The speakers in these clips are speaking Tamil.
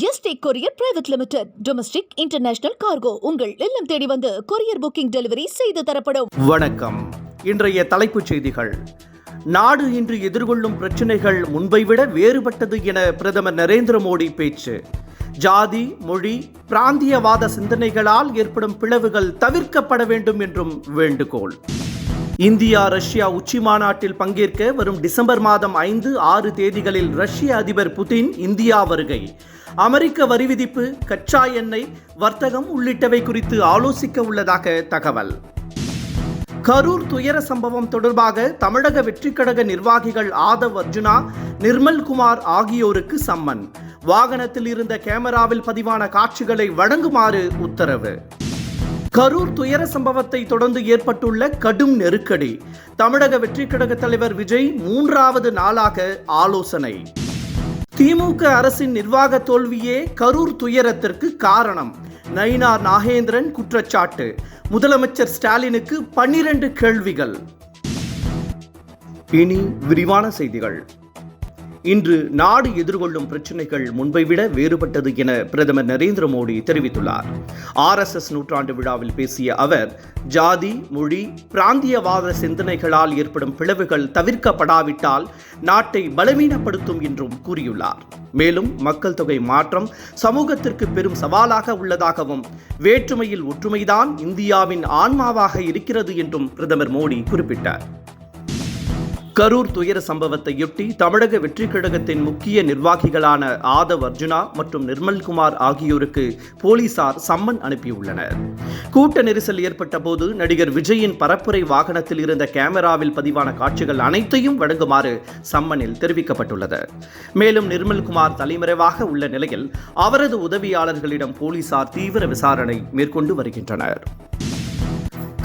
Yesterday courier private limited. Domestic international cargo உங்கள் இல்லம் தேடி வந்து கொரியர் புக்கிங் டெலிவரி செய்து தரப்படும். வணக்கம். இன்றைய தலைப்புச் செய்திகள். நாடு இன்று எதிர்கொள்ளும் பிரச்சினைகள் முன்பை விட வேறுபட்டது என பிரதமர் நரேந்திர மோடி பேச்சு. ஜாதி, மொழி, பிராந்தியவாத சிந்தனைகளால் ஏற்படும் பிளவுகள் தவிர்க்கப்பட வேண்டும் என்றும் வேண்டுகோள். இந்தியா ரஷ்யா உச்சி மாநாட்டில் பங்கேற்க வரும் டிசம்பர் மாதம் 5, 6 தேதிகளில் ரஷ்ய அதிபர் புதின் இந்தியா வருகை. அமெரிக்க வரி விதிப்பு, கச்சா எண்ணெய், வர்த்தகம் உள்ளிட்டவை குறித்து ஆலோசிக்க உள்ளதாக தகவல். கரூர் துயர சம்பவம் தொடர்பாக தமிழக வெற்றிக் கழக நிர்வாகிகள் ஆதவ் அர்ஜுனா, நிர்மல்குமார் ஆகியோருக்கு சம்மன். வாகனத்தில் இருந்த கேமராவில் பதிவான காட்சிகளை வழங்குமாறு உத்தரவு. கரூர் துயர சம்பவத்தை தொடர்ந்து ஏற்பட்டுள்ள கடும் நெருக்கடி. தமிழக வெற்றிக் கழக தலைவர் விஜய் 3வது நாளாக ஆலோசனை. திமுக அரசின் நிர்வாக தோல்வியே கரூர் துயரத்திற்கு காரணம். நயினார் நாகேந்திரன் குற்றச்சாட்டு. முதலமைச்சர் ஸ்டாலினுக்கு 12 கேள்விகள். இனி விரிவான செய்திகள். இன்று நாடு எதிர்கொள்ளும் பிரச்சினைகள் முன்பை விட வேறுபட்டது என பிரதமர் நரேந்திர மோடி தெரிவித்துள்ளார். RSS நூற்றாண்டு விழாவில் பேசிய அவர், ஜாதி, மொழி, பிராந்தியவாத சிந்தனைகளால் ஏற்படும் பிளவுகள் தவிர்க்கப்படாவிட்டால் நாட்டை பலவீனப்படுத்தும் என்றும் கூறியுள்ளார். மேலும் மக்கள் தொகை மாற்றம் சமூகத்திற்கு பெரும் சவாலாக உள்ளதாகவும், வேற்றுமையில் ஒற்றுமைதான் இந்தியாவின் ஆன்மாவாக இருக்கிறது என்றும் பிரதமர் மோடி குறிப்பிட்டார். கரூர் துயர சம்பவத்தையொட்டி தமிழக வெற்றிக் கழகத்தின் முக்கிய நிர்வாகிகளான ஆதவ் அர்ஜுனா மற்றும் நிர்மல்குமார் ஆகியோருக்கு போலீசார் சம்மன் அனுப்பியுள்ளனர். கூட்ட நெரிசல் ஏற்பட்ட போது நடிகர் விஜயின் பரப்புரை வாகனத்தில் இருந்த கேமராவில் பதிவான காட்சிகள் அனைத்தையும் வழங்குமாறு சம்மனில் தெரிவிக்கப்பட்டுள்ளது. மேலும் நிர்மல்குமார் தலைமறைவாக உள்ள நிலையில் அவரது உதவியாளர்களிடம் போலீசார் தீவிர விசாரணை மேற்கொண்டு வருகின்றனர்.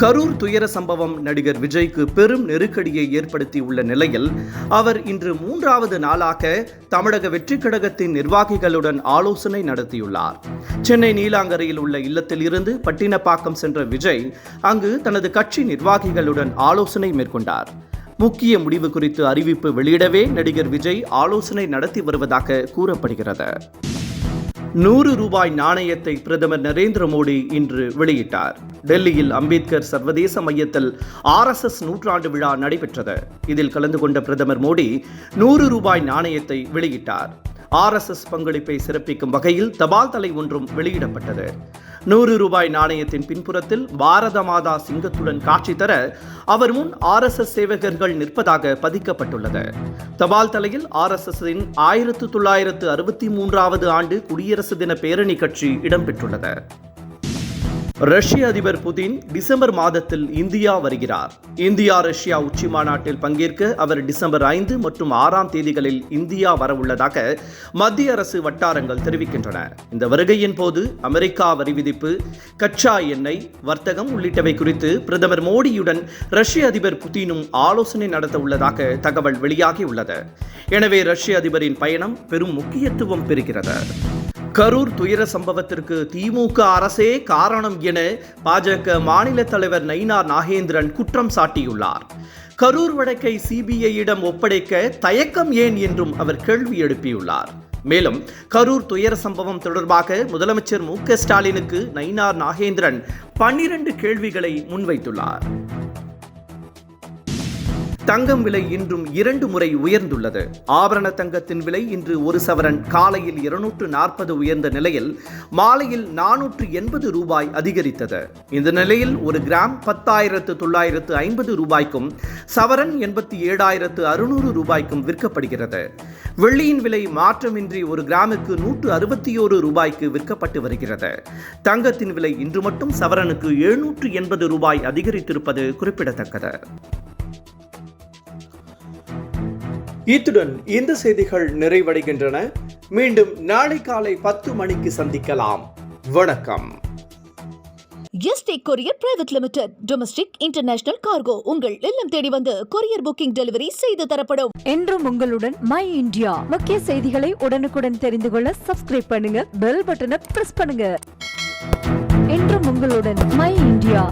கரூர் துயர சம்பவம் நடிகர் விஜய்க்கு பெரும் நெருக்கடியை ஏற்படுத்தியுள்ள நிலையில் அவர் இன்று 3வது நாளாக தமிழக வெற்றிக் கழகத்தின் நிர்வாகிகளுடன் ஆலோசனை நடத்தியுள்ளார். சென்னை நீலாங்கரையில் உள்ள இல்லத்தில் இருந்து பட்டினப்பாக்கம் சென்ற விஜய் அங்கு தனது கட்சி நிர்வாகிகளுடன் ஆலோசனை மேற்கொண்டார். முக்கிய முடிவு குறித்து அறிவிப்பு வெளியிடவே நடிகர் விஜய் ஆலோசனை நடத்தி வருவதாக கூறப்படுகிறது. 100 ரூபாய் நாணயத்தை பிரதமர் நரேந்திர மோடி இன்று வெளியிட்டார். டெல்லியில் அம்பேத்கர் சர்வதேச மையத்தில் RSS நூற்றாண்டு விழா நடைபெற்றது. இதில் கலந்து கொண்ட பிரதமர் மோடி 100 ரூபாய் நாணயத்தை வெளியிட்டார். RSS பங்களிப்பை சிறப்பிக்கும் வகையில் தபால் தலை ஒன்றும் வெளியிடப்பட்டது. 100 ரூபாய் நாணயத்தின் பின்புறத்தில் பாரத மாதா சிங்கத்துடன் காட்சி தர அவர் முன் RSS சேவகர்கள் நிற்பதாக பதிக்கப்பட்டுள்ளது. தபால் தலையில் RSSஇன் 1963வது ஆண்டு குடியரசு தின பேரணி காட்சி இடம்பெற்றுள்ளது. ரஷ்ய அதிபர் புதின் டிசம்பர் மாதத்தில் இந்தியா வருகிறார். இந்தியா ரஷ்யா உச்சி மாநாட்டில் பங்கேற்க அவர் டிசம்பர் 5 மற்றும் 6 தேதிகளில் இந்தியா வரவுள்ளதாக மத்திய அரசு வட்டாரங்கள் தெரிவிக்கின்றன. இந்த வருகையின் போது அமெரிக்கா வரி விதிப்பு, கச்சா எண்ணெய், வர்த்தகம் உள்ளிட்டவை குறித்து பிரதமர் மோடியுடன் ரஷ்ய அதிபர் புதினும் ஆலோசனை நடத்த உள்ளதாக தகவல் வெளியாகியுள்ளது. எனவே ரஷ்ய அதிபரின் பயணம் பெரும் முக்கியத்துவம் பெறுகிறது. கரூர் துயர சம்பவத்திற்கு திமுக அரசே காரணம் என பாஜக மாநில தலைவர் நயினார் நாகேந்திரன் குற்றம் சாட்டியுள்ளார். கரூர் வழக்கை CBIயிடம் ஒப்படைக்க தயக்கம் ஏன் என்றும் அவர் கேள்வி எழுப்பியுள்ளார். மேலும் கரூர் துயர சம்பவம் தொடர்பாக முதலமைச்சர் MK ஸ்டாலினுக்கு நயினார் நாகேந்திரன் 12 கேள்விகளை முன்வைத்துள்ளார். தங்கம் விலை இன்றும் 2 முறை உயர்ந்துள்ளது. ஆபரண தங்கத்தின் விலை இன்று 1 சவரன் காலையில் 240 உயர்ந்த நிலையில் மாலையில் 480 ரூபாய் அதிகரித்தது. இந்த நிலையில் 1 கிராம் 10,950 ரூபாய்க்கும் சவரன் 87,600 ரூபாய்க்கும் விற்கப்படுகிறது. வெள்ளியின் விலை மாற்றமின்றி 1 கிராமுக்கு 161 ரூபாய்க்கு விற்கப்பட்டு வருகிறது. தங்கத்தின் விலை இன்று மட்டும் சவரனுக்கு 780 ரூபாய் அதிகரித்திருப்பது குறிப்பிடத்தக்கது. இத்துடன் இந்த செய்திகள் நிறைவடைகின்றன. மீண்டும் நாளை காலை 10 மணிக்கு சந்திக்கலாம். வணக்கம். Yesterday courier private limited. Domestic international cargo உங்கள் இல்லம் தேடி வந்து கொரியர் புக்கிங் டெலிவரி செய்து தரப்படும். என்றும் உங்களுடன் மை இந்தியா. முக்கிய செய்திகளை உடனுக்குடன் தெரிந்து கொள்ள சப்ஸ்கிரைப் பண்ணுங்க, பெல் பட்டனை பிரஸ் பண்ணுங்க. என்றும் உங்களுடன் மை இந்தியா.